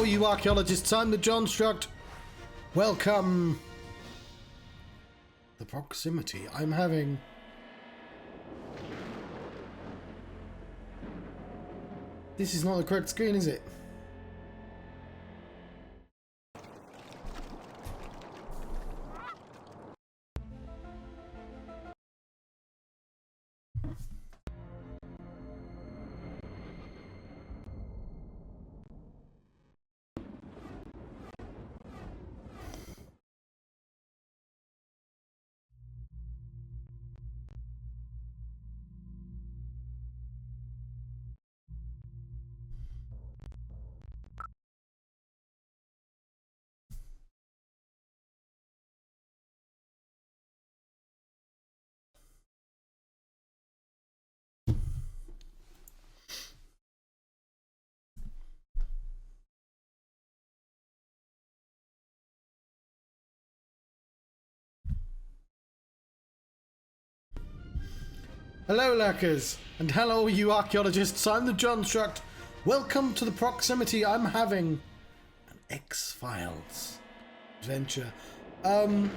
Hello, you archaeologists. I'm the Johnstruct. Welcome. The proximity I'm having. This is not the correct screen, is it? Hello, lurkers, and hello, you archaeologists. I'm the Johnstruct. Welcome to the proximity I'm having. An X-Files adventure. My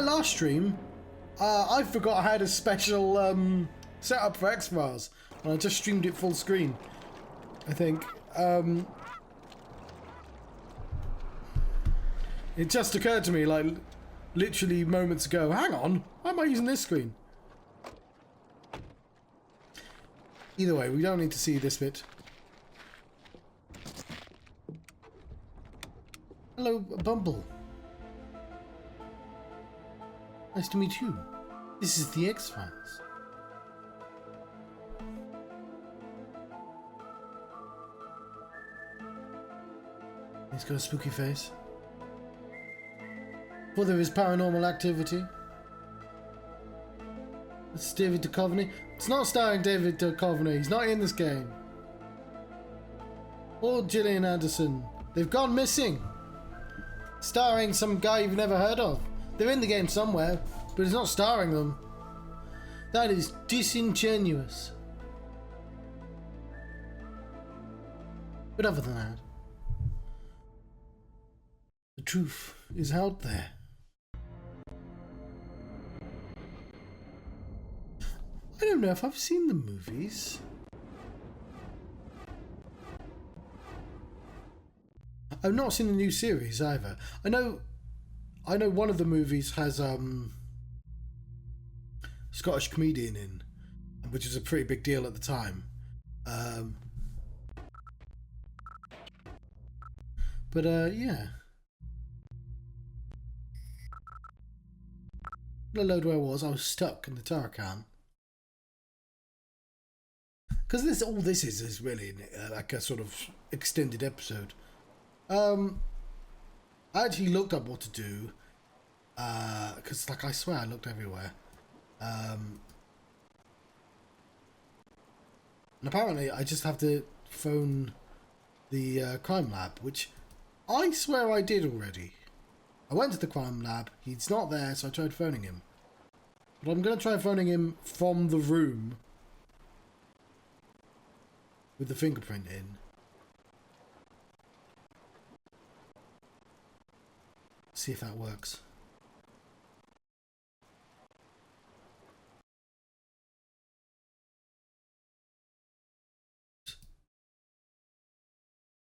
last stream, I forgot I had a special setup for X-Files, and I just streamed it full screen, I think. It just occurred to me, like, literally moments ago. Hang on, why am I using this screen? Either way, we don't need to see this bit. Hello, Bumble. Nice to meet you. This is the X-Files. He's got a spooky face. Well, there is paranormal activity. It's David Duchovny. It's not starring David Duchovny. He's not in this game. Or Gillian Anderson. They've gone missing. Starring some guy you've never heard of. They're in the game somewhere, but it's not starring them. That is disingenuous. But other than that, the truth is out there. I don't know if I've seen the movies. I've not seen the new series either. I know one of the movies has Scottish comedian in, which was a pretty big deal at the time. Yeah. The load where I was stuck in the Tarakan. Because all this is really like a sort of extended episode. I actually looked up what to do. Because, like, I swear I looked everywhere. And apparently I just have to phone the crime lab, which I swear I did already. I went to the crime lab. He's not there, so I tried phoning him. But I'm going to try phoning him from the room with the fingerprint in. See if that works.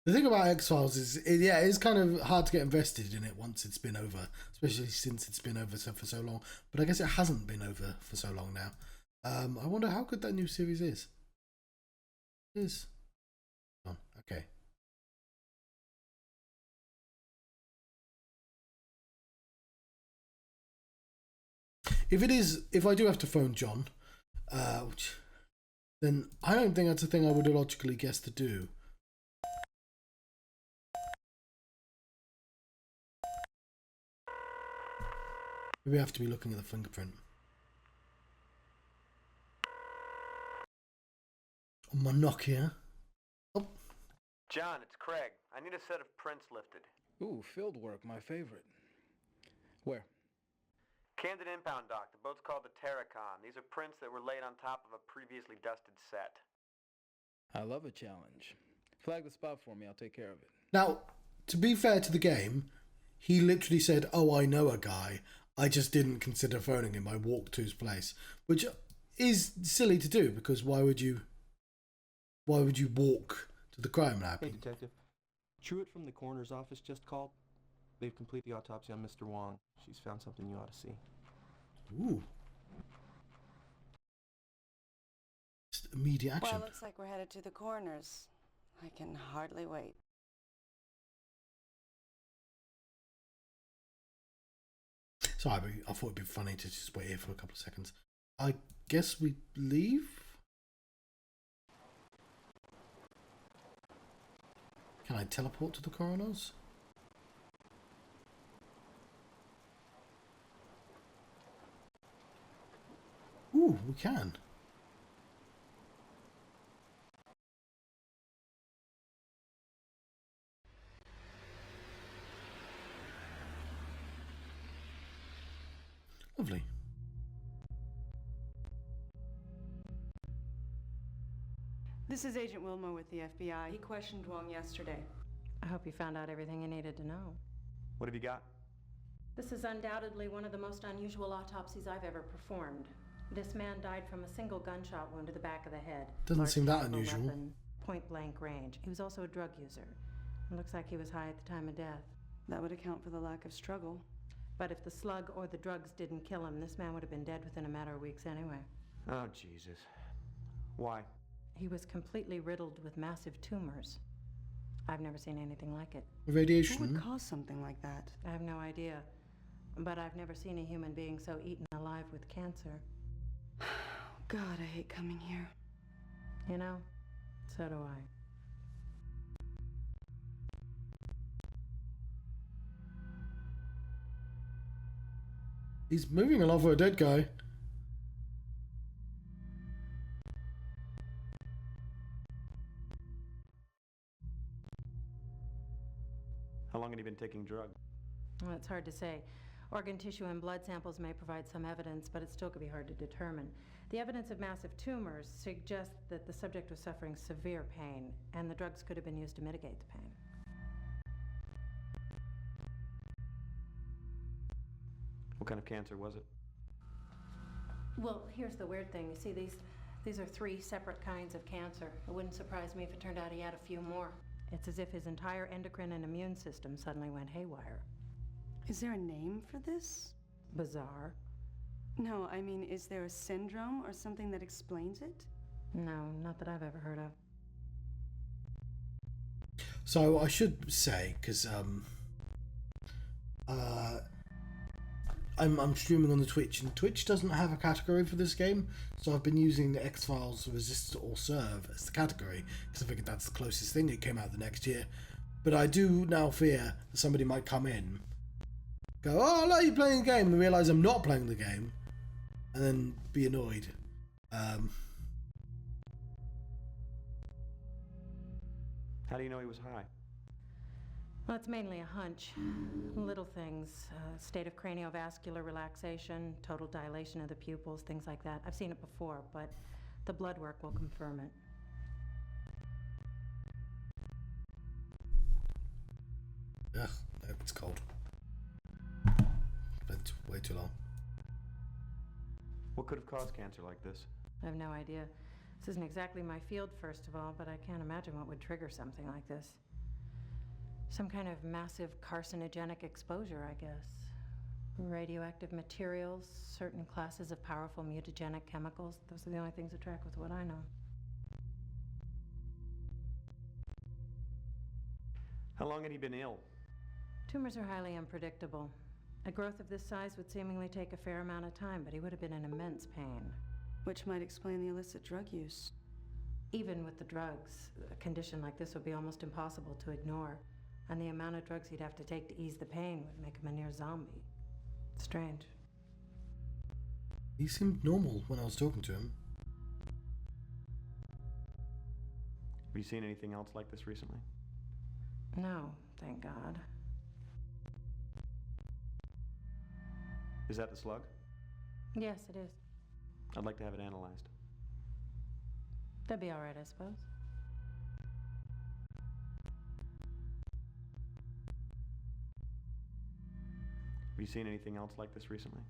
The thing about X-Files is, it's kind of hard to get invested in it once it's been over, especially since it's been over for so long. But I guess it hasn't been over for so long now. I wonder how good that new series is. It is. Oh, okay. If I do have to phone John, then I don't think that's a thing I would logically guess to do. Maybe I have to be looking at the fingerprint. On my Nokia. Oh. John, it's Craig. I need a set of prints lifted. Ooh, field work, my favorite. Where? Camden Impound Dock. The boat's called the Tarakan. These are prints that were laid on top of a previously dusted set. I love a challenge. Flag the spot for me. I'll take care of it. Now, to be fair to the game, he literally said, "Oh, I know a guy. I just didn't consider phoning him. I walked to his place," which is silly to do because why would you walk to the crime lab? Hey, Detective. Truitt from the coroner's office just called. They've completed the autopsy on Mr. Wong. She's found something you ought to see. Ooh. Just immediate action. Well, it looks like we're headed to the coroner's. I can hardly wait. Sorry, I thought it'd be funny to just wait here for a couple of seconds. I guess we leave? Can I teleport to the coroner's? Ooh, we can. Lovely. This is Agent Wilmore with the FBI. He questioned Wong yesterday. I hope you found out everything you needed to know. What have you got? This is undoubtedly one of the most unusual autopsies I've ever performed. This man died from a single gunshot wound to the back of the head. Doesn't seem that Large caliber unusual. weapon, point-blank range. He was also a drug user. It looks like he was high at the time of death. That would account for the lack of struggle. But if the slug or the drugs didn't kill him, this man would have been dead within a matter of weeks anyway. Oh, Jesus. Why? He was completely riddled with massive tumors. I've never seen anything like it. What Radiation. would cause something like that? I have no idea. But I've never seen a human being so eaten alive with cancer. God, I hate coming here. You know, so do I. He's moving along for a dead guy. How long had he been taking drugs? Well, it's hard to say. Organ tissue and blood samples may provide some evidence, but it still could be hard to determine. The evidence of massive tumors suggests that the subject was suffering severe pain, and the drugs could have been used to mitigate the pain. What kind of cancer was it? Well, here's the weird thing. You see, these are 3 separate kinds of cancer. It wouldn't surprise me if it turned out he had a few more. It's as if his entire endocrine and immune system suddenly went haywire. Is there a name for this? Bizarre. No, I mean, is there a syndrome or something that explains it? No, not that I've ever heard of. So I should say, because I'm streaming on the Twitch, and Twitch doesn't have a category for this game, so I've been using the X-Files Resist or Serve as the category, because I figured that's the closest thing. It came out the next year. But I do now fear that somebody might come in, go, "Oh, I like you playing the game," and realise I'm not playing the game, and then be annoyed. How do you know he was high? Well, it's mainly a hunch. Little things, state of craniovascular relaxation, total dilation of the pupils, things like that. I've seen it before, but the blood work will confirm it. Ugh, it's cold. Been way too long. What could have caused cancer like this? I have no idea. This isn't exactly my field, first of all, but I can't imagine what would trigger something like this. Some kind of massive carcinogenic exposure, I guess. Radioactive materials, certain classes of powerful mutagenic chemicals. Those are the only things that track with what I know. How long had he been ill? Tumors are highly unpredictable. A growth of this size would seemingly take a fair amount of time, but he would have been in immense pain. Which might explain the illicit drug use. Even with the drugs, a condition like this would be almost impossible to ignore. And the amount of drugs he'd have to take to ease the pain would make him a near zombie. Strange. He seemed normal when I was talking to him. Have you seen anything else like this recently? No, thank God. Is that the slug? Yes, it is. I'd like to have it analyzed. That'd be all right, I suppose. you seen anything else like this recently?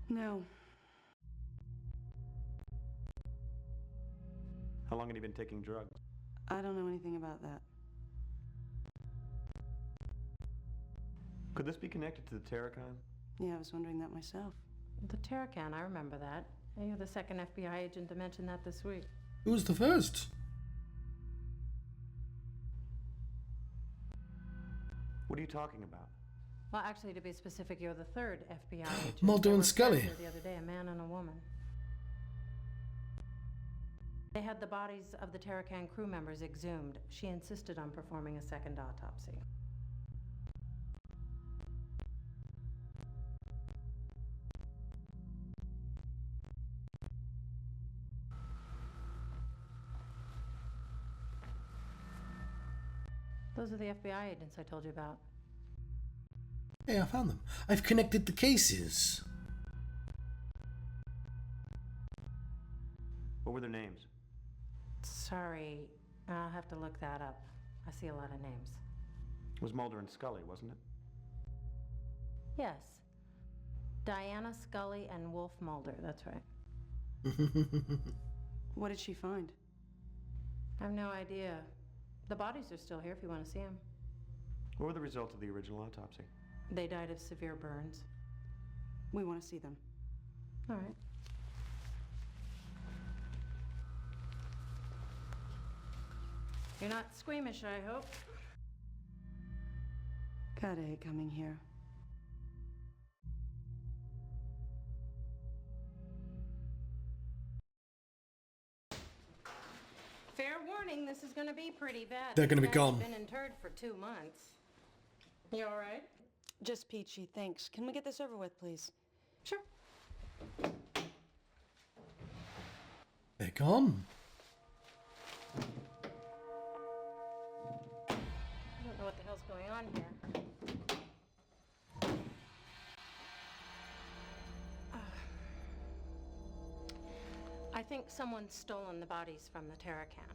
No. How long had he been taking drugs? I don't know anything about that. Could this be connected to the Terracon? Yeah, I was wondering that myself. The Terracan, I remember that. You're the second FBI agent to mention that this week. Who was the first? What are you talking about? Well, actually, to be specific, you're the third FBI agent. Mulder They and were Scully. paired here the other day, a man and a woman. They had the bodies of the Terracan crew members exhumed. She insisted on performing a second autopsy. Those are the FBI agents I told you about. Hey, I found them. I've connected the cases. What were their names? Sorry, I'll have to look that up. I see a lot of names. It was Mulder and Scully, wasn't it? Yes. Diana Scully and Wolf Mulder, that's right. What did she find? I have no idea. The bodies are still here if you want to see them. What were the results of the original autopsy? They died of severe burns. We want to see them. All right. You're not squeamish, I hope. Gotta hate coming here. Fair warning, this is going to be pretty bad. They're gonna be These guys gone. have been interred for 2 months. You all right? Just peachy, thanks. Can we get this over with, please? Sure. They're gone. I don't know what the hell's going on here. I think someone's stolen the bodies from the Terracan.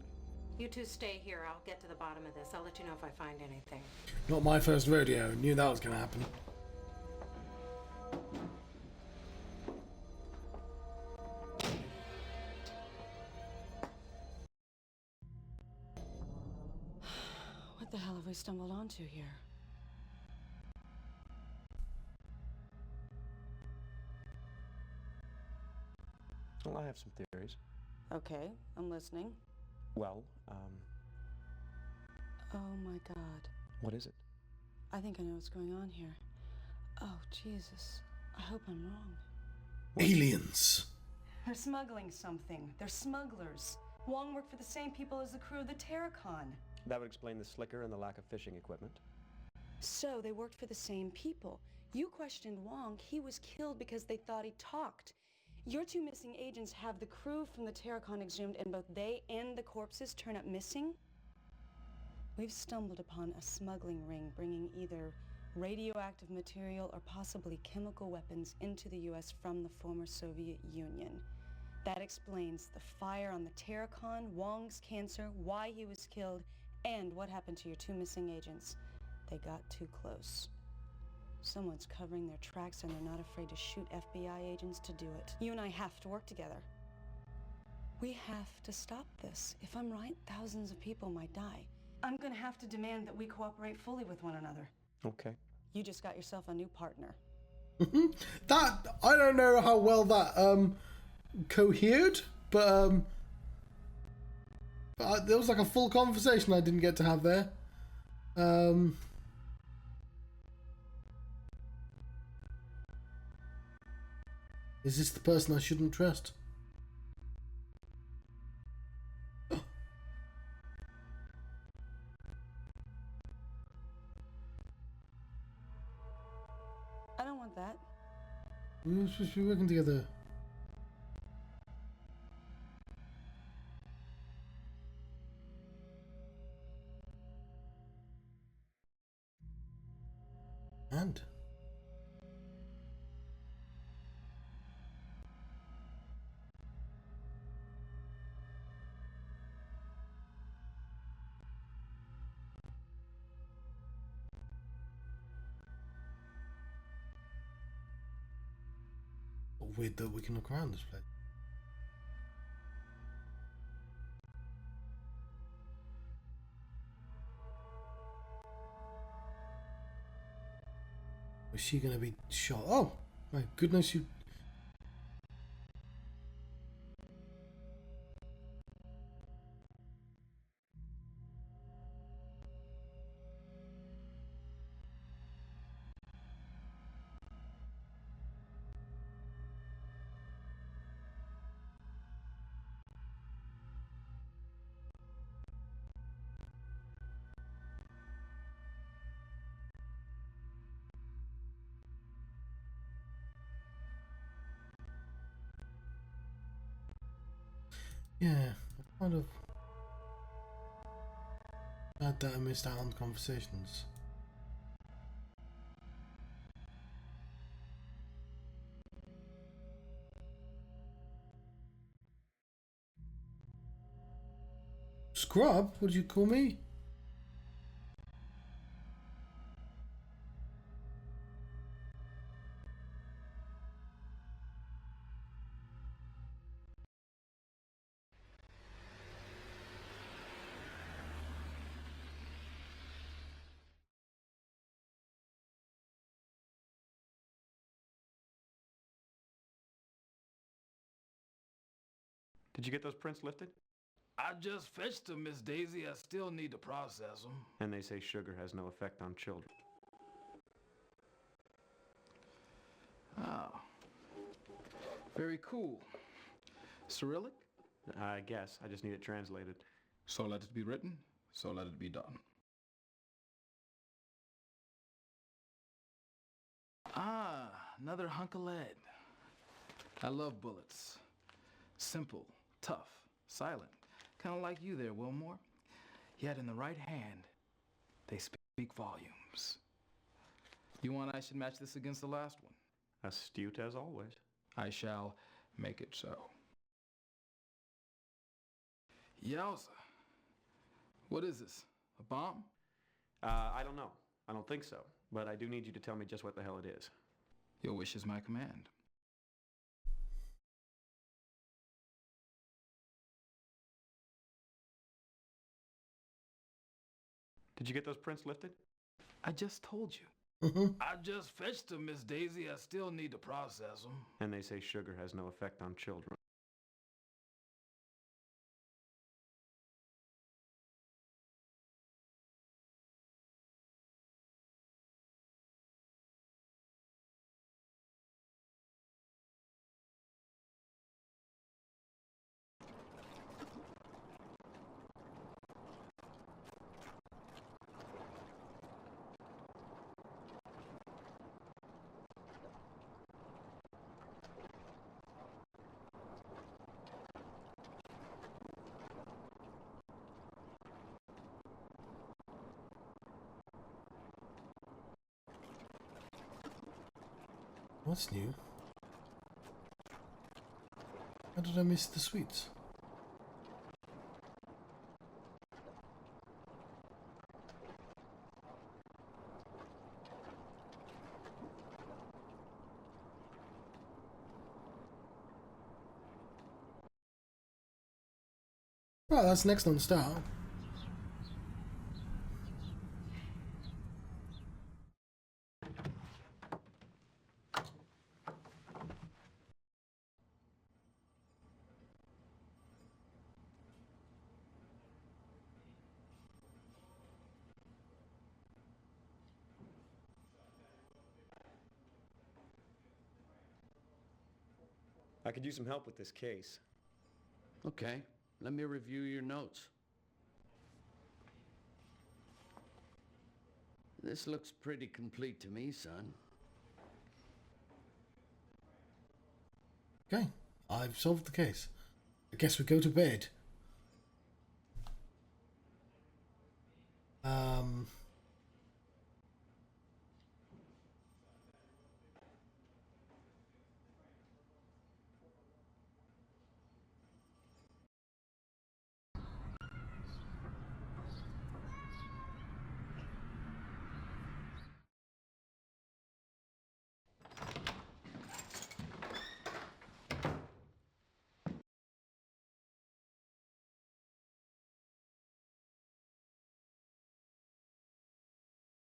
You two stay here. I'll get to the bottom of this. I'll let you know if I find anything. Not my first rodeo. Knew that was going to happen. What the hell have we stumbled onto here? Well, I have some theories. Okay, I'm listening. Well, Oh my god. what is it? I think I know what's going on here. Oh, Jesus. I hope I'm wrong. Aliens. They're smuggling something. They're smugglers. Wong worked for the same people as the crew of the Terracon. That would explain the slicker and the lack of fishing equipment. So they worked for the same people. You questioned Wong. He was killed because they thought he talked. Your two missing agents have the crew from the Terracon exhumed, and both they and the corpses turn up missing? We've stumbled upon a smuggling ring bringing either radioactive material or possibly chemical weapons into the U.S. from the former Soviet Union. That explains the fire on the Terracon, Wong's cancer, why he was killed, and what happened to your two missing agents. They got too close. Someone's covering their tracks, and they're not afraid to shoot FBI agents to do it. You and I have to work together. We have to stop this. If I'm right, thousands of people might die. I'm gonna have to demand that we cooperate fully with one another. Okay. You just got yourself a new partner. That, I don't know how well that cohered, but there was like a full conversation I didn't get to have there. Is this the person I shouldn't trust? I don't want that. We were supposed to be working together. And weird that we can look around this place. Was she gonna be shot? Oh, my goodness, you. Yeah, kind of glad that I missed out on conversations. Scrub? What did you call me? Did you get those prints lifted? I just fetched them, Miss Daisy. I still need to process them. And they say sugar has no effect on children. Oh. Very cool. Cyrillic? I guess. I just need it translated. So let it be written, so let it be done. Ah, another hunk of lead. I love bullets. Simple, tough, silent. Kind of like you there, Wilmore. Yet in the right hand, they speak volumes. You want I should match this against the last one? Astute as always. I shall make it so. Yowza. What is this? A bomb? I don't know. I don't think so. But I do need you to tell me just what the hell it is. Your wish is my command. Did you get those prints lifted? I just told you. I just fetched them, Miss Daisy. I still need to process them. And they say sugar has no effect on children. What's new? How did I miss the sweets? Well, that's next on the start. I could use some help with this case. Okay, let me review your notes. This looks pretty complete to me, son. Okay, I've solved the case. I guess we go to bed.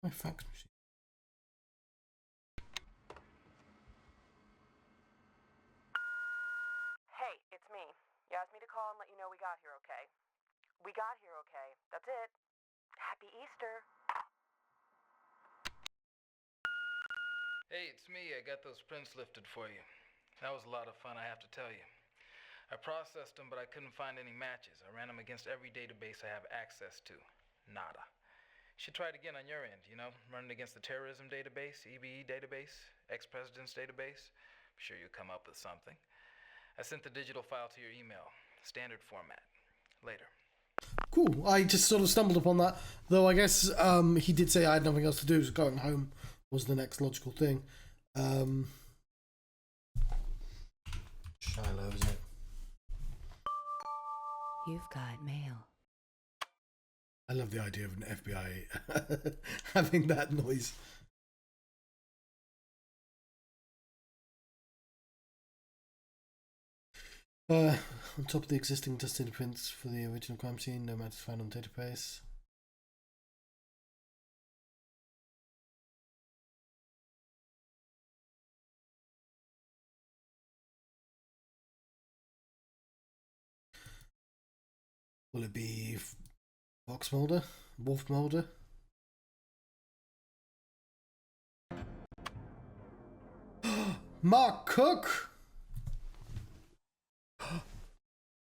My fax machine. Hey, it's me. You asked me to call and let you know we got here okay. We got here okay. That's it. Happy Easter. Hey, it's me. I got those prints lifted for you. That was a lot of fun, I have to tell you. I processed them, but I couldn't find any matches. I ran them against every database I have access to. Nada. You should try it again on your end, you know? Run it against the terrorism database, EBE database, ex-president's database. I'm sure you'll come up with something. I sent the digital file to your email. Standard format. Later. Cool. I just sort of stumbled upon that, though I guess he did say I had nothing else to do, so going home was the next logical thing. Shiloh, is it? You've got mail. I love the idea of an FBI having that noise. On top of the existing dusted prints for the original crime scene, no matches found on database. Will it be Fox Mulder? Wolf Mulder? Mark Cook!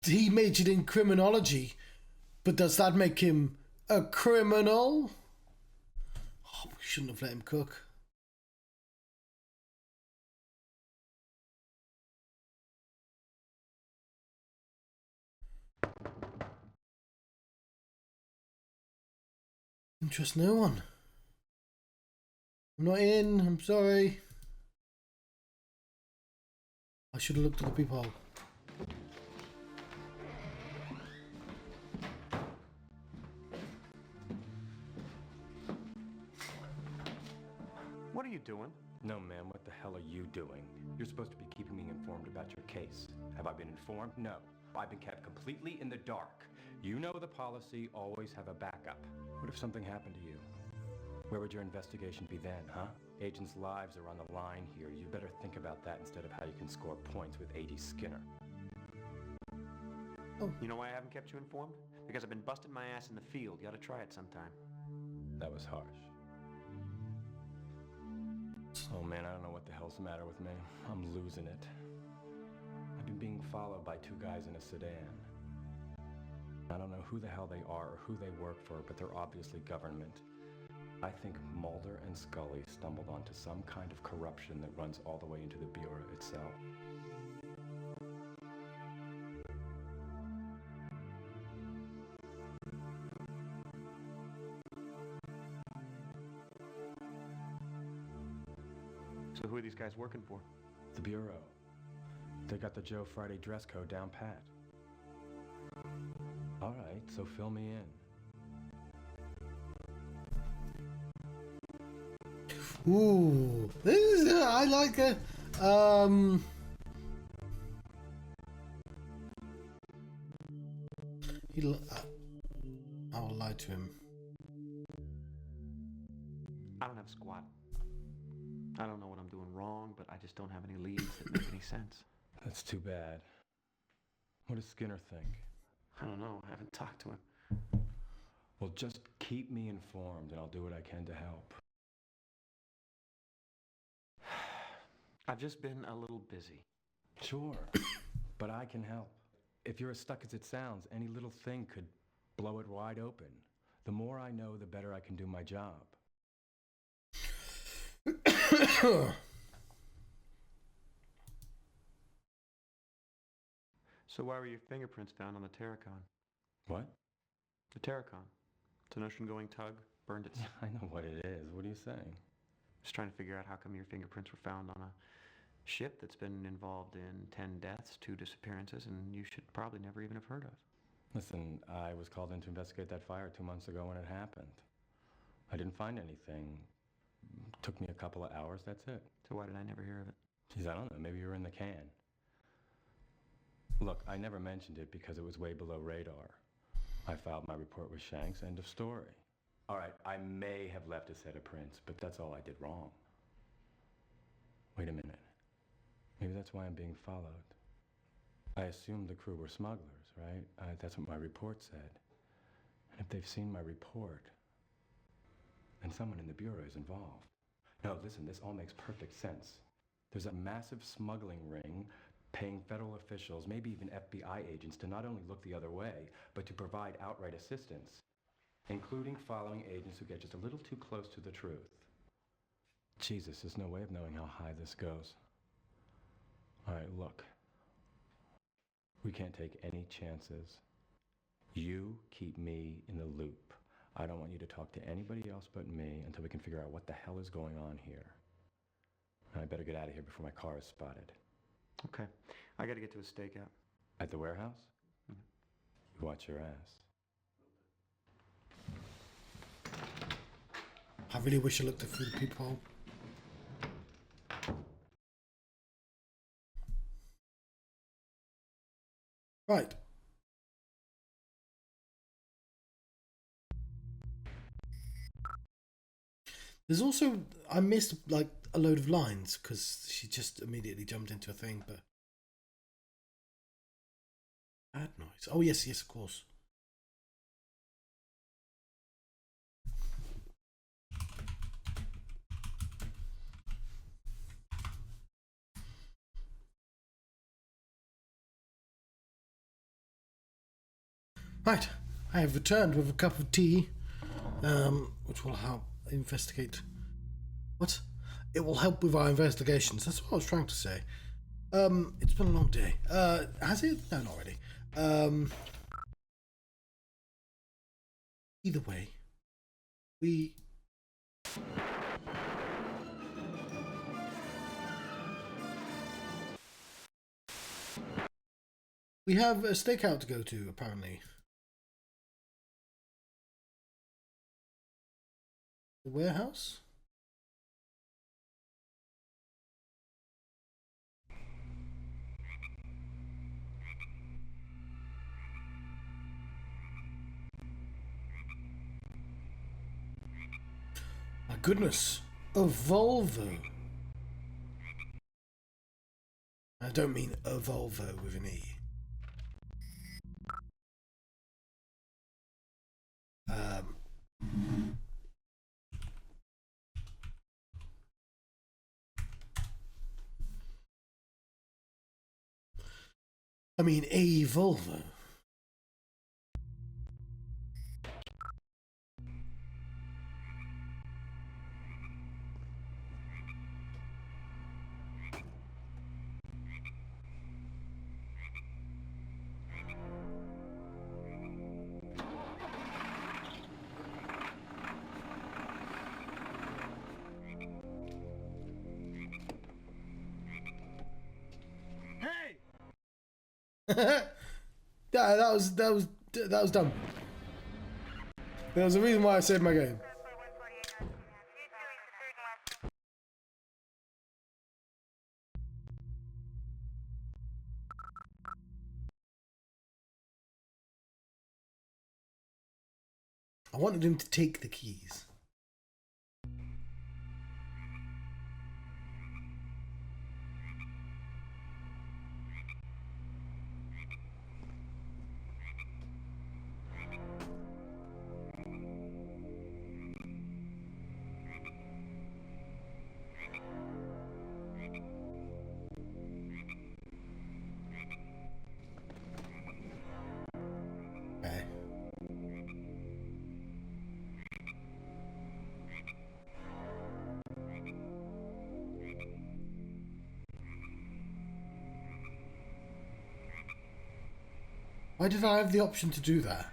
He majored in criminology, but does that make him a criminal? Oh, we shouldn't have let him cook. Trust no one. I'm not in, I'm sorry. I should have looked at the peephole. What are you doing? No, ma'am, what the hell are you doing? You're supposed to be keeping me informed about your case. Have I been informed? No. I've been kept completely in the dark. You know the policy, always have a backup. What if something happened to you? Where would your investigation be then, huh? Agents' lives are on the line here. You better think about that instead of how you can score points with A.D. Skinner. Oh. You know why I haven't kept you informed? Because I've been busting my ass in the field. You ought to try it sometime. That was harsh. Oh man, I don't know what the hell's the matter with me. I'm losing it. I've been being followed by two guys in a sedan. I don't know who the hell they are or who they work for, but they're obviously government. I think Mulder and Scully stumbled onto some kind of corruption that runs all the way into the Bureau itself. So who are these guys working for? The Bureau. They got the Joe Friday dress code down pat. All right, so fill me in. Ooh, this is I like it. I will lie to him. I don't have a squat. I don't know what I'm doing wrong, but I just don't have any leads that make any sense. That's too bad. What does Skinner think? I don't know. I haven't talked to him. Well, just keep me informed and I'll do what I can to help. I've just been a little busy. Sure, but I can help. If you're as stuck as it sounds, any little thing could blow it wide open. The more I know, the better I can do my job. So why were your fingerprints found on the Terracon? What? The Terracon. It's an ocean-going tug. Burned its... I know what it is. What are you saying? Just trying to figure out how come your fingerprints were found on a ship that's been involved in 10 deaths, 2 disappearances, and you should probably never even have heard of. Listen, I was called in to investigate that fire 2 months ago when it happened. I didn't find anything. Took me a couple of hours, that's it. So why did I never hear of it? Geez, I don't know. Maybe you were in the can. Look, I never mentioned it because it was way below radar. I filed my report with Shanks, end of story. All right, I may have left a set of prints, but that's all I did wrong. Wait a minute. Maybe that's why I'm being followed. I assumed the crew were smugglers, right? That's what my report said. And if they've seen my report, then someone in the Bureau is involved. No, listen, this all makes perfect sense. There's a massive smuggling ring paying federal officials, maybe even FBI agents, to not only look the other way, but to provide outright assistance, including following agents who get just a little too close to the truth. Jesus, there's no way of knowing how high this goes. All right, look. We can't take any chances. You keep me in the loop. I don't want you to talk to anybody else but me until we can figure out what the hell is going on here. I better get out of here before my car is spotted. Okay. I gotta get to a stakeout. At the warehouse? Mm-hmm. Watch your ass. I really wish I looked through the peephole. Right. There's also, I missed like a load of lines because she just immediately jumped into a thing, but bad noise. Oh yes, yes, of course. Right, I have returned with a cup of tea, which will help investigate. What? It will help with our investigations. That's what I was trying to say. It's been a long day. Has it? No, not really. Either way, we have a stakeout to go to, apparently. The warehouse? My goodness, a Volvo. I don't mean a Volvo with an E. I mean a Volvo. Yeah, that was dumb. There was a reason why I saved my game. I wanted him to take the keys. Okay. Why did I have the option to do that?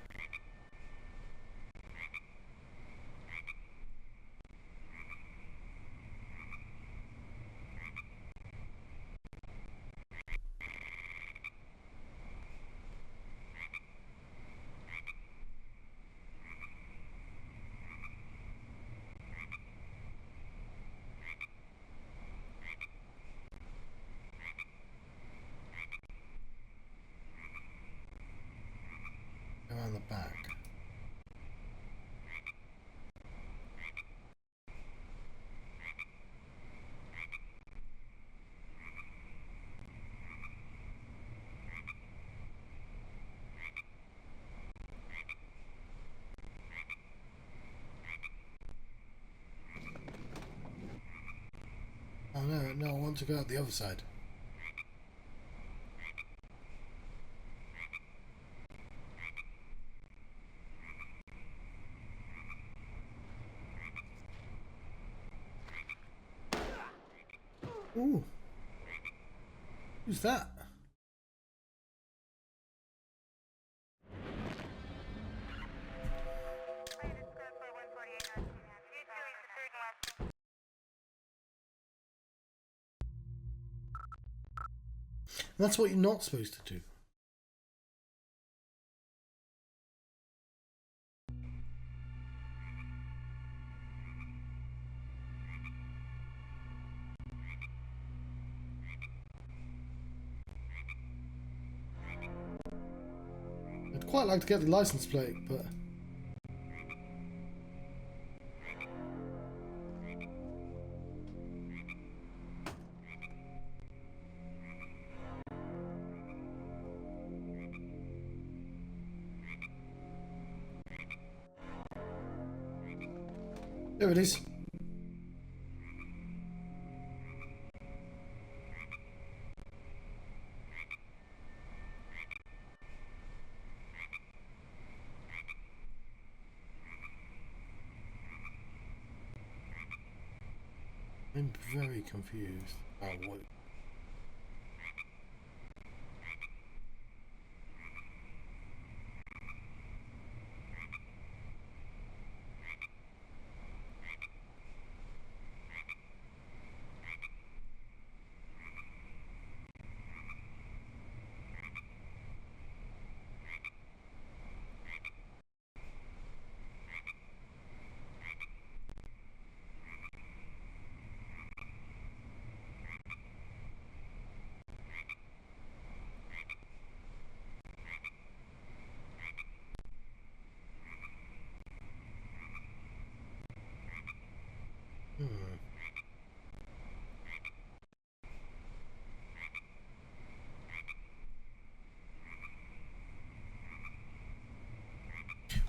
Around the back. No, I want to go out the other side. Ooh. Who's that? That's what you're not supposed to do. I'd quite like to get the license plate, but... There it is. I'm very confused about what...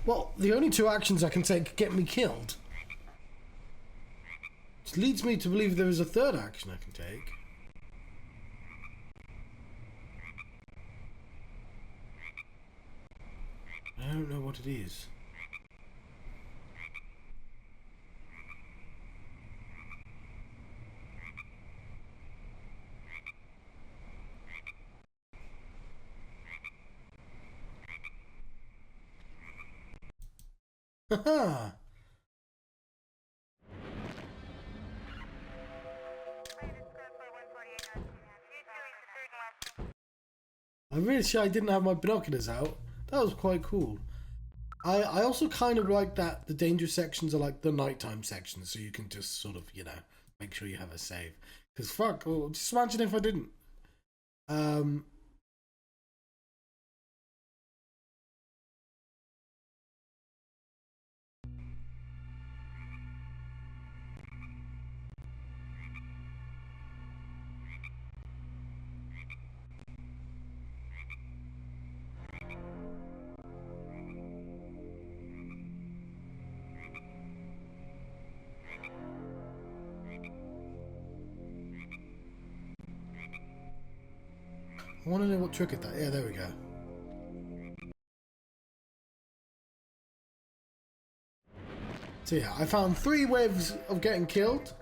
Well, the only two actions I can take get me killed. Which leads me to believe there is a third action I can take. I don't know what it is. Haha! I'm really sure I didn't have my binoculars out. That was quite cool. I also kind of like that the dangerous sections are like the nighttime sections, so you can just sort of, you know, make sure you have a save. Because fuck, oh, just imagine if I didn't. I want to know what triggered that. Yeah, there we go. So yeah, I found 3 waves of getting killed.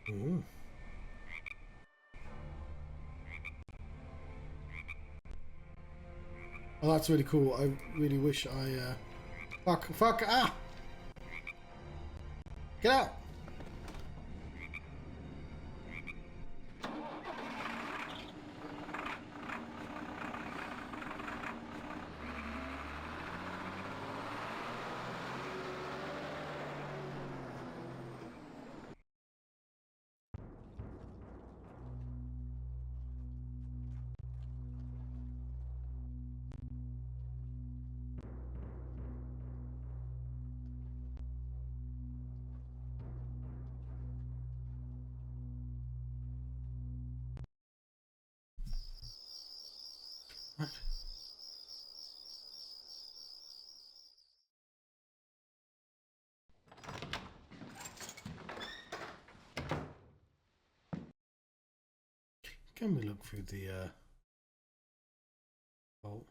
Ooh. Oh, that's really cool. I really wish I Fuck, ah! Get out! Can we look through the vault?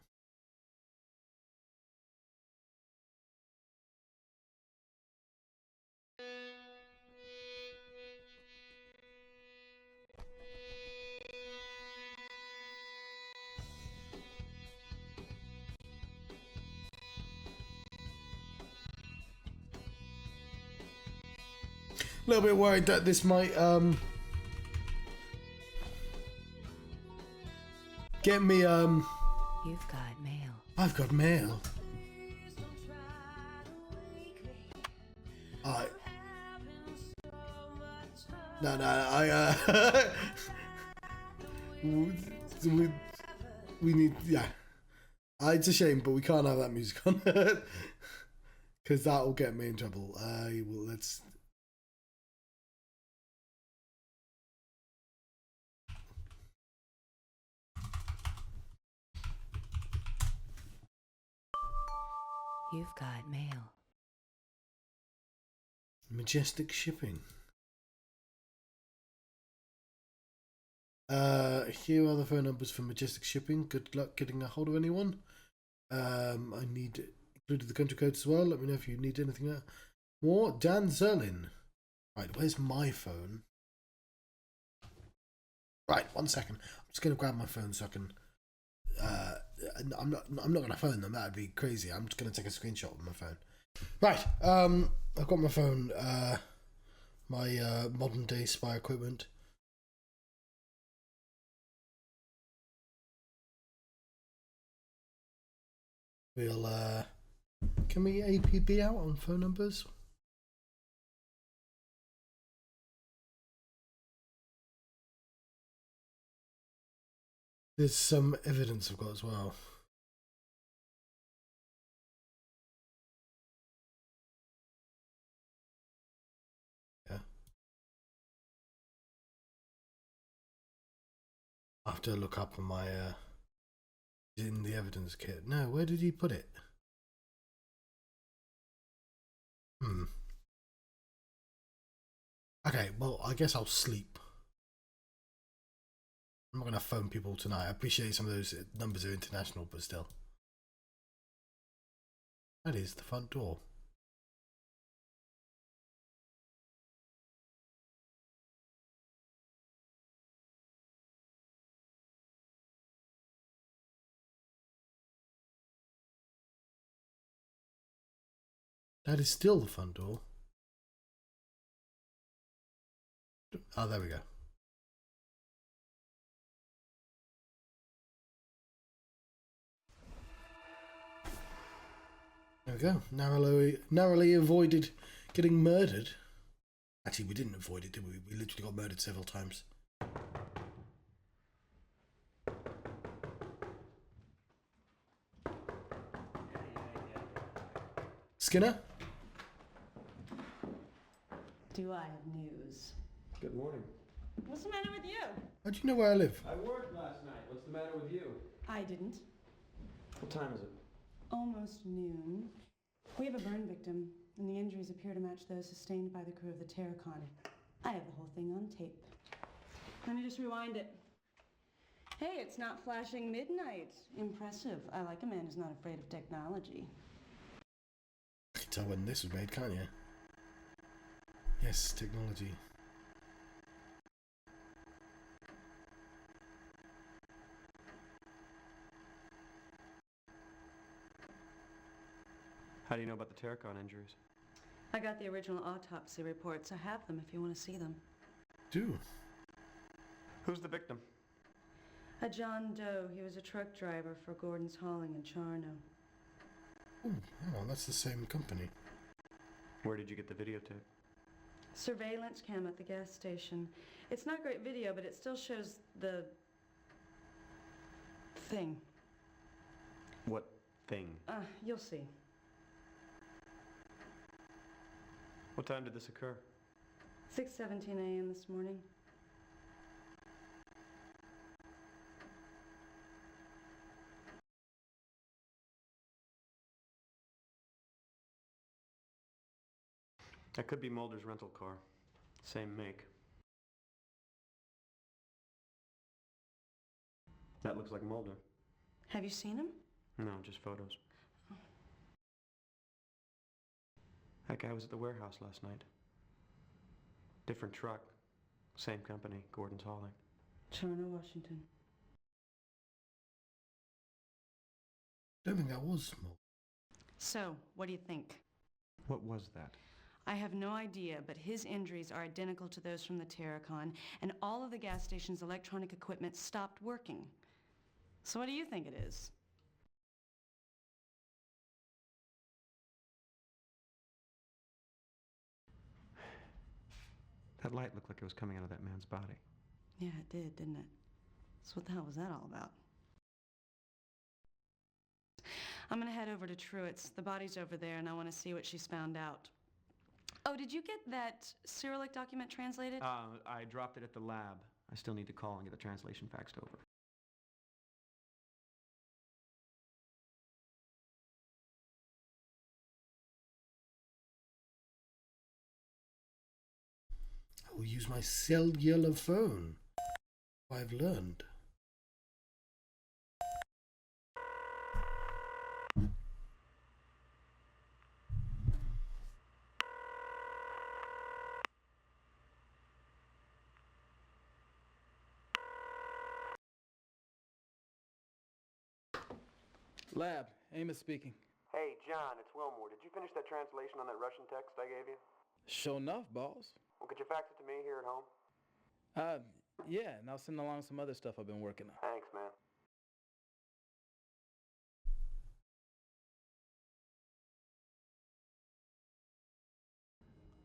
A little bit worried that this might get me You've got mail. I've got mail. I we need, yeah. It's a shame, but we can't have that music on because that will get me in trouble. Let's. You've got mail. Majestic shipping. Here are the phone numbers for Majestic Shipping. Good luck getting a hold of anyone. I need included the country codes as well. Let me know if you need anything more. Dan Zerlin. Right, where's my phone? Right, 1 second. I'm just gonna grab my phone so I can. I'm not gonna phone them. That'd be crazy. I'm just gonna take a screenshot of my phone. Right. I've got my phone. My modern day spy equipment. We'll can we APB out on phone numbers? There's some evidence I've got as well. Yeah. I have to look up on my in the evidence kit. No, where did he put it? Okay, well, I guess I'll sleep. I'm not going to phone people tonight. I appreciate some of those numbers are international, but still. That is the front door. That is still the front door. Oh, there we go. There we go. Narrowly avoided getting murdered. Actually, we didn't avoid it, did we? We literally got murdered several times. Skinner? Do I have news? Good morning. What's the matter with you? How do you know where I live? I worked last night. What's the matter with you? I didn't. What time is it? Almost noon. We have a burn victim, and the injuries appear to match those sustained by the crew of the Terracon. I have the whole thing on tape. Let me just rewind it. Hey, it's not flashing midnight. Impressive. I like a man who's not afraid of technology. You can tell when this was made, can't you? Yes, technology. How do you know about the Terracon injuries? I got the original autopsy reports. I have them if you want to see them. Do. Who's the victim? A John Doe. He was a truck driver for Gordon's Hauling in Charno. Oh, hang on, that's the same company. Where did you get the videotape? Surveillance cam at the gas station. It's not great video, but it still shows the thing. What thing? You'll see. What time did this occur? 6:17 a.m. this morning. That could be Mulder's rental car. Same make. That looks like Mulder. Have you seen him? No, just photos. That guy was at the warehouse last night. Different truck. Same company, Gordon's Hauling. Charno, Washington. Don't think that was small. So, what do you think? What was that? I have no idea, but his injuries are identical to those from the Terracon, and all of the gas station's electronic equipment stopped working. So what do you think it is? That light looked like it was coming out of that man's body. Yeah, it did, didn't it? So what the hell was that all about? I'm gonna head over to Truitt's. The body's over there, and I want to see what she's found out. Oh, did you get that Cyrillic document translated? I dropped it at the lab. I still need to call and get the translation faxed over. I will use my cellular phone. I've learned. Lab, Amos speaking. Hey, John, it's Wilmore. Did you finish that translation on that Russian text I gave you? Sure enough, boss. Well, could you fax it to me here at home? Yeah, and I'll send along some other stuff I've been working on. Thanks, man.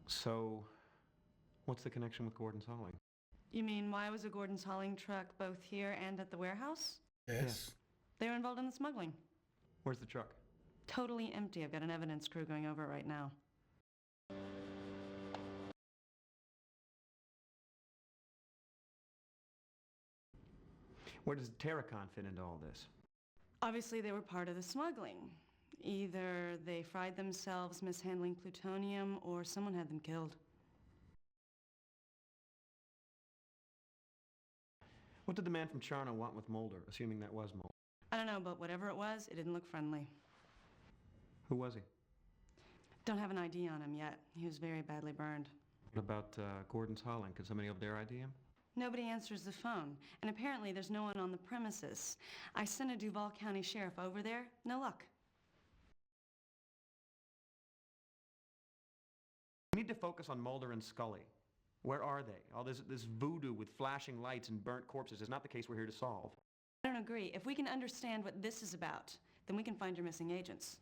So, what's the connection with Gordon's Hauling? You mean why was a Gordon's Hauling truck both here and at the warehouse? Yes. They were involved in the smuggling. Where's the truck? Totally empty. I've got an evidence crew going over it right now. Where does Terracon fit into all this? Obviously, they were part of the smuggling. Either they fried themselves mishandling plutonium, or someone had them killed. What did the man from Charno want with Mulder, assuming that was Mulder? I don't know, but whatever it was, it didn't look friendly. Who was he? Don't have an ID on him yet. He was very badly burned. What about Gordon's Hauling? Could somebody over there ID him? Nobody answers the phone, and apparently there's no one on the premises. I sent a Duval County sheriff over there. No luck. We need to focus on Mulder and Scully. Where are they? All this voodoo with flashing lights and burnt corpses is not the case we're here to solve. I don't agree. If we can understand what this is about, then we can find your missing agents.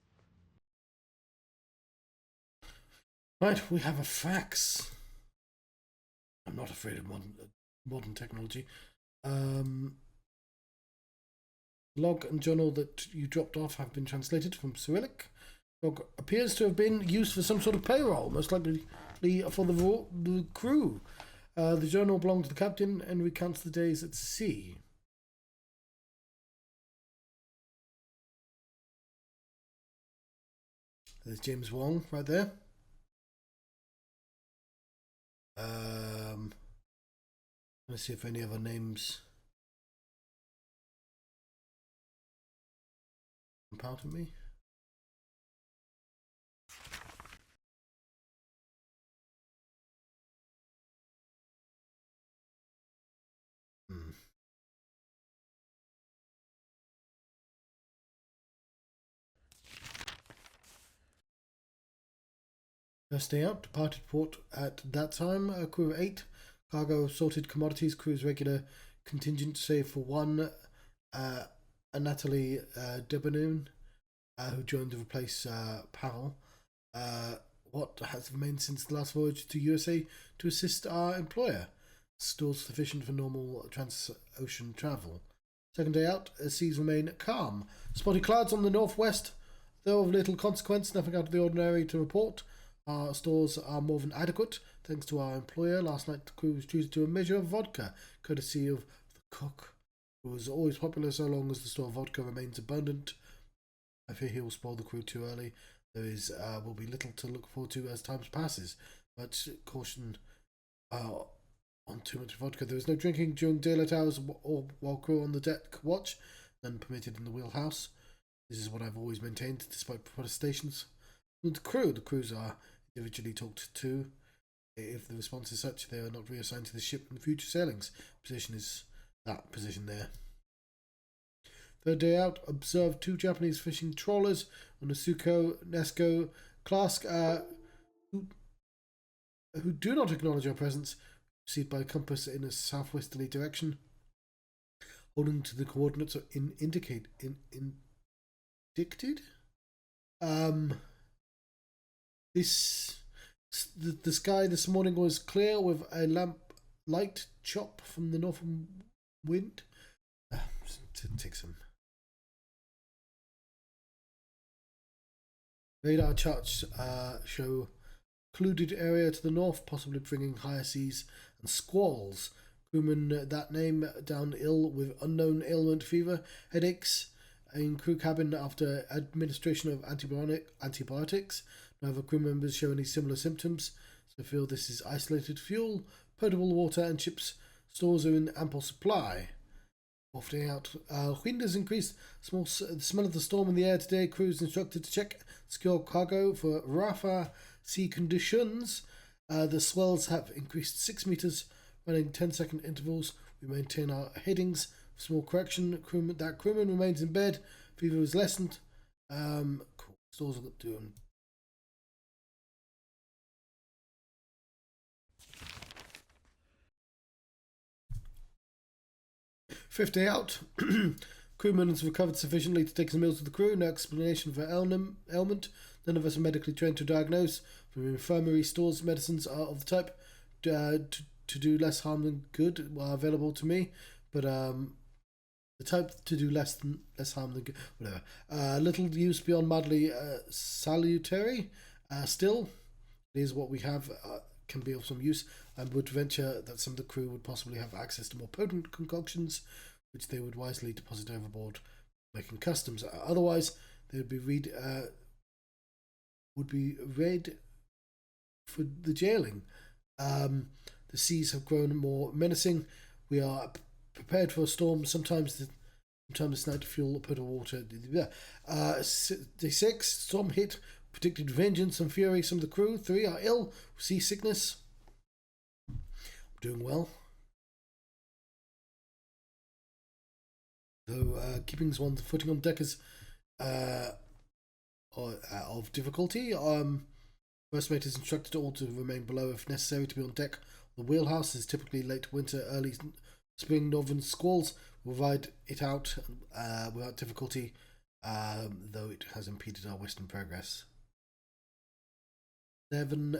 Right, we have a fax. I'm not afraid of modern technology. Log and journal that you dropped off have been translated from Cyrillic. Log appears to have been used for some sort of payroll, most likely for the crew. The journal belonged to the captain and recounts the days at sea. There's James Wong right there. Let's see if any other names jump out at me. First day out, departed port at that time, a crew of 8, cargo of sorted commodities, crew's regular contingent, save for one, Natalie Debanoon, who joined to replace Powell. What has remained since the last voyage to USA to assist our employer? Stores sufficient for normal trans-ocean travel. Second day out, seas remain calm. Spotty clouds on the northwest, though of little consequence, nothing out of the ordinary to report. Our stores are more than adequate, thanks to our employer. Last night the crew was treated to a measure of vodka, courtesy of the cook, who was always popular so long as the store of vodka remains abundant. I fear he will spoil the crew too early. There will be little to look forward to as time passes. Much caution on too much vodka. There is no drinking during daylight hours or while crew on the deck watch, none permitted in the wheelhouse. This is what I've always maintained, despite protestations. And the crews are individually talked to. If the response is such, they are not reassigned to the ship in future sailings. Position is that position there. Third day out, observed 2 Japanese fishing trawlers on the Suko Nesco class who do not acknowledge our presence. Proceed by compass in a southwesterly direction, holding to the coordinates indicted. The sky this morning was clear with a light chop from the northern wind. To take some radar charts show secluded area to the north, possibly bringing higher seas and squalls. Crewman that name down ill with unknown ailment, fever, headaches in crew cabin after administration of antibiotics. No other crew members show any similar symptoms, so feel this is isolated. Fuel, potable water and ships stores are in ample supply. Fourth day out, wind has increased. The smell of the storm in the air today. Crew is instructed to check secure cargo for Rafa sea conditions. The swells have increased 6 meters, running 10-second intervals. We maintain our headings. Small correction. Crewman remains in bed. Fever is lessened. Cool. Stores are doing. Fifth day out. Crewman has recovered sufficiently to take his meals with the crew. No explanation for ailment. None of us are medically trained to diagnose. From infirmary stores, medicines are of the type to do less harm than good are available to me, but the type to do less harm than good, whatever. Little use beyond mildly salutary. Still, it is what we have. Can be of some use, and would venture that some of the crew would possibly have access to more potent concoctions, which they would wisely deposit overboard, making customs. Otherwise, they would be read for the jailing. The seas have grown more menacing. We are prepared for a storm. Sometimes this night, fuel, put of water. Day 6, storm hit. Predicted vengeance and fury. Some of the crew, 3 are ill, seasickness. I'm doing well. Though keeping one's footing on deck is of difficulty. First mate is instructed all to remain below if necessary to be on deck. The wheelhouse is typically late winter, early spring northern squalls. Will ride it out without difficulty, though it has impeded our western progress. 7,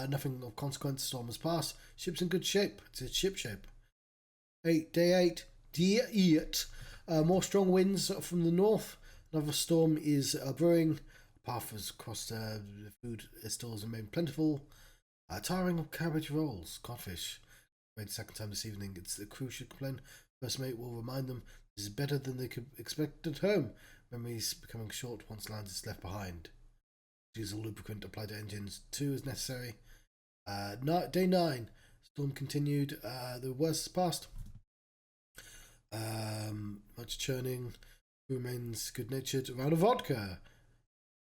nothing of consequence. Storm has passed. Ship's in good shape. It's in ship shape. 8, day 8. More strong winds from the north. Another storm is brewing. Path has crossed. The food stores remain plentiful. Tiring of cabbage rolls, codfish. Made the second time this evening. It's the crew should complain. First mate will remind them this is better than they could expect at home. Memories becoming short once land is left behind. Diesel lubricant applied to engines 2 is necessary. Day 9. Storm continued. The worst is past. Much churning. Remains good natured. Round of vodka.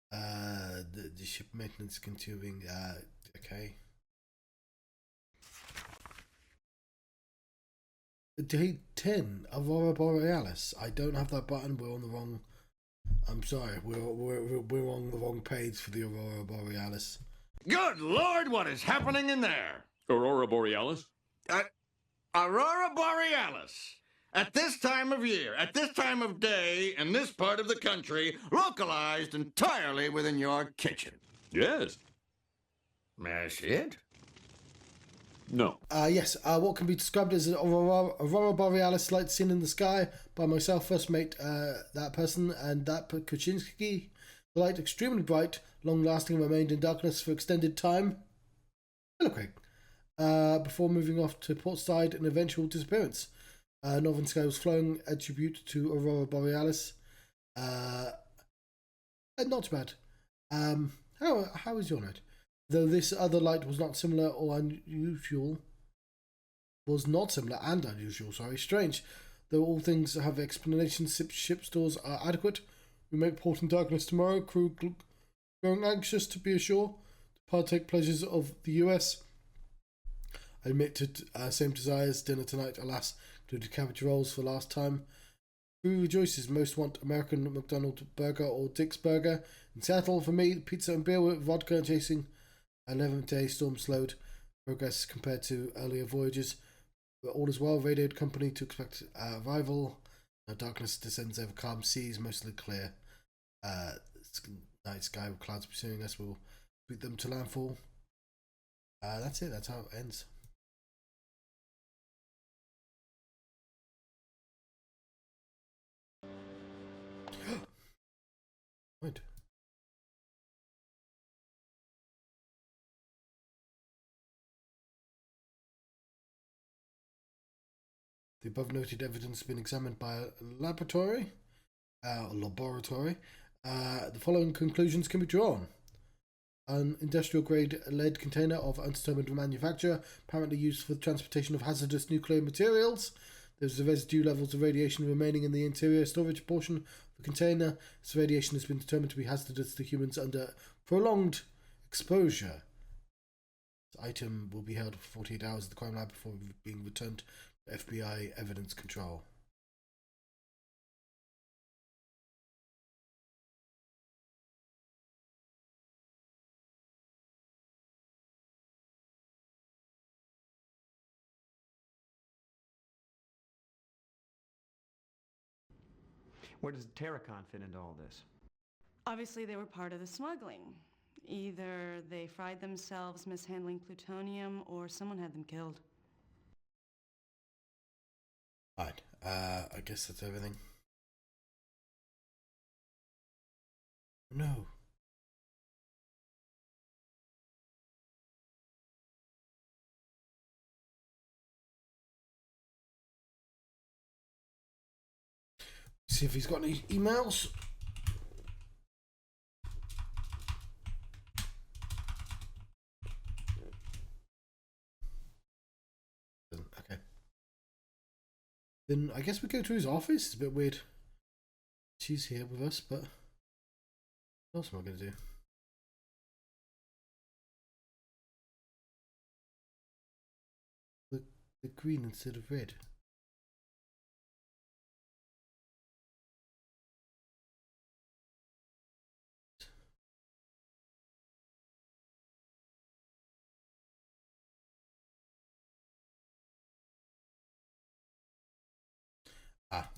The ship maintenance continuing. Okay. Day 10. Aurora Borealis. I don't have that button. We're on the wrong. I'm sorry, we're on the wrong page for the Aurora Borealis. Good Lord, what is happening in there? Aurora Borealis? Aurora Borealis. At this time of year, at this time of day, in this part of the country, localized entirely within your kitchen. Yes. May I see it? No. Yes, what can be described as an Aurora Borealis light seen in the sky by myself, first mate, that person, and that Kuczynski. The light extremely bright, long-lasting, and remained in darkness for extended time. Hello, Craig. Before moving off to portside and eventual disappearance. Northern sky was flowing, a tribute to Aurora Borealis. Not too bad. How is your night? Though this other light was not similar or unusual. Strange. Though all things have explanations, ship stores are adequate. We make port in darkness tomorrow. Crew growing anxious to be ashore, to partake pleasures of the US. I admit to same desires. Dinner tonight, alas, included cabbage rolls for last time. Crew rejoices. Most want American McDonald's burger or Dick's burger. In Seattle, for me, pizza and beer with vodka chasing. 11th-day storm slowed progress compared to earlier voyages. But all is well. Radioed company to expect arrival. Darkness descends over calm seas, mostly clear. Night sky with clouds pursuing us. We'll beat them to landfall. That's it. That's how it ends. Right. The above noted evidence has been examined by a laboratory. The following conclusions can be drawn. An industrial grade lead container of undetermined manufacture, apparently used for the transportation of hazardous nuclear materials. There's the residue levels of radiation remaining in the interior storage portion of the container. This radiation has been determined to be hazardous to humans under prolonged exposure. This item will be held for 48 hours at the crime lab before being returned to FBI evidence control. Where does Terracon fit into all this? Obviously, they were part of the smuggling. Either they fried themselves mishandling plutonium, or someone had them killed. Right. I guess that's everything. No. See if he's got any emails. Okay. Then I guess we go to his office. It's a bit weird. She's here with us, but what else am I going to do? The green instead of red. Ah.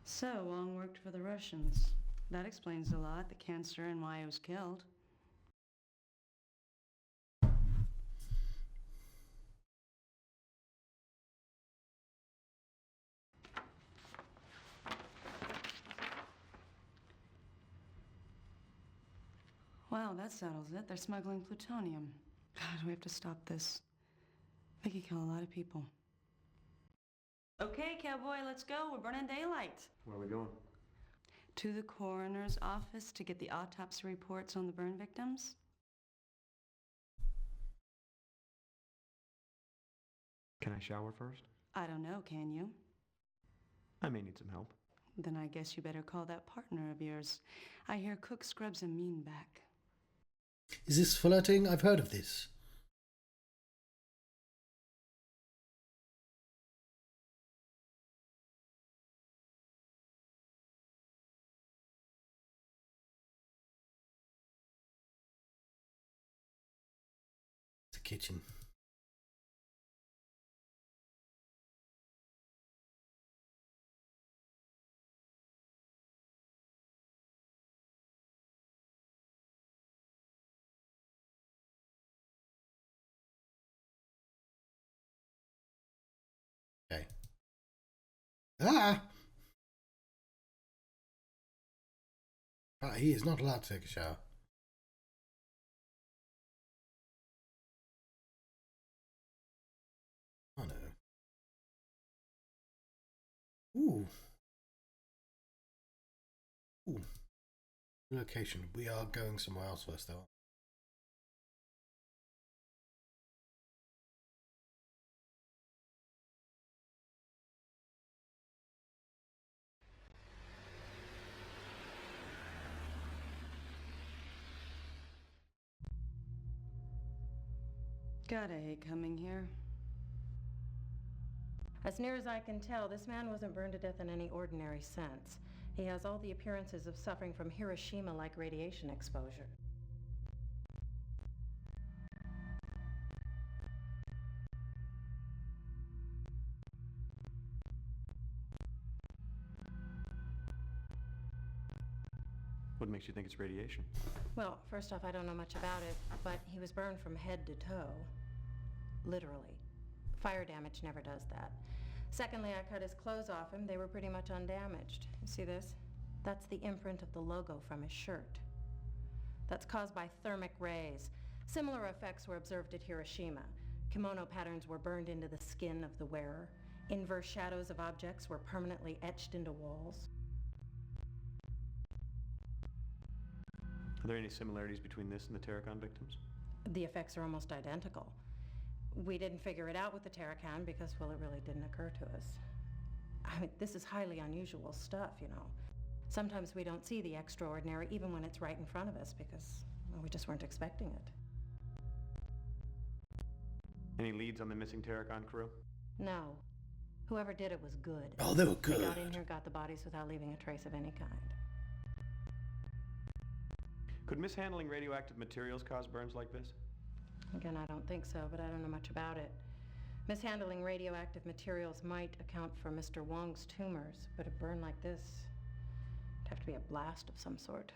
So, Wong worked for the Russians. That explains a lot, the cancer and why he was killed. Well, that settles it. They're smuggling plutonium. God, we have to stop this. They could kill a lot of people. Okay, cowboy, let's go. We're burning daylight. Where are we going? To the coroner's office to get the autopsy reports on the burn victims. Can I shower first? I don't know, can you? I may need some help. Then I guess you better call that partner of yours. I hear Cook scrubs a mean back. Is this flirting? I've heard of this. The kitchen. Okay. Ah! Ah, he is not allowed to take a shower. Oh no. Ooh. Ooh. Location. We are going somewhere else first, though. Gotta hate coming here. As near as I can tell, this man wasn't burned to death in any ordinary sense. He has all the appearances of suffering from Hiroshima-like radiation exposure. What makes you think it's radiation? Well, first off, I don't know much about it, but he was burned from head to toe. Literally. Fire damage never does that. Secondly, I cut his clothes off him. They were pretty much undamaged. You see this? That's the imprint of the logo from his shirt. That's caused by thermic rays. Similar effects were observed at Hiroshima. Kimono patterns were burned into the skin of the wearer. Inverse shadows of objects were permanently etched into walls. Are there any similarities between this and the Terracon victims? The effects are almost identical. We didn't figure it out with the Terracon because, well, it really didn't occur to us. I mean, this is highly unusual stuff, you know. Sometimes we don't see the extraordinary even when it's right in front of us because, well, we just weren't expecting it. Any leads on the missing Terracon crew? No. Whoever did it was good. Oh, they were good. They got in here, got the bodies without leaving a trace of any kind. Could mishandling radioactive materials cause burns like this? Again, I don't think so, but I don't know much about it. Mishandling radioactive materials might account for Mr. Wong's tumors, but a burn like this would have to be a blast of some sort.